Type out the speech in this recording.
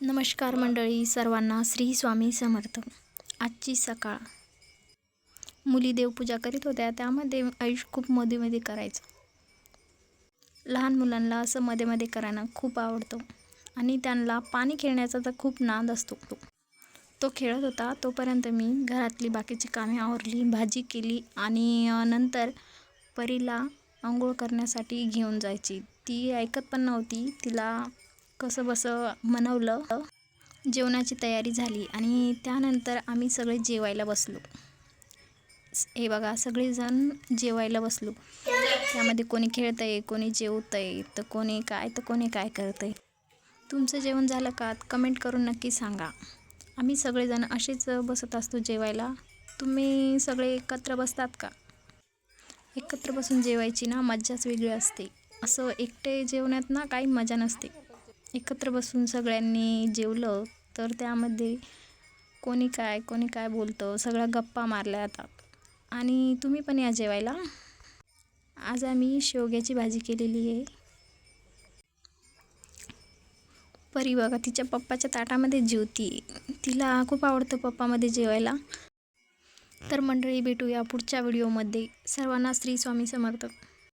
नमस्कार मंडळी, सर्वांना श्री स्वामी समर्थ. आजची सकाळ. मुली देवपूजा करीत होत्या, त्यामध्ये आयुष खूप मध्ये करायचं. लहान मुलांना असं मध्ये करायला खूप आवडतं आणि त्यांना पाणी खेळण्याचा तर खूप नाद असतो. तो खेळत होता तोपर्यंत मी घरातली बाकीची कामे आवरली, भाजी केली आणि नंतर परीला अंघोळ करण्यासाठी घेऊन जायची. ती ऐकत पण नव्हती. तिला कसं बसं मनवलं. जेवणाची तयारी झाली आणि त्यानंतर आम्ही सगळे जेवायला बसलो. हे बघा, सगळेजण जेवायला बसलो. त्यामध्ये कोणी खेळतंय, कोणी जेवतंय, तर कोणी काय करतंय. तुमचं जेवण झालं का? कमेंट करून नक्की सांगा. आम्ही सगळेजण असेच बसत असतो जेवायला. तुम्ही सगळे एकत्र बसतात का? एकत्र बसून जेवायची ना मज्जाच वेगळी असते. असं एकटे जेवण्यात ना काही मजा नसते. एकत्र बसून सगळ्यांनी जेवलं तर त्यामध्ये कोणी काय बोलतं, सगळ्या गप्पा मारल्या जातात. आणि तुम्ही पण या जेवायला. आज आम्ही शेवग्याची भाजी केलेली आहे. परी बघा, तिच्या पप्पाच्या ताटामध्ये जेवती. तिला खूप आवडतं पप्पामध्ये जेवायला. तर मंडळी, भेटूया पुढच्या व्हिडिओमध्ये. सर्वांना श्री स्वामी समर्थ.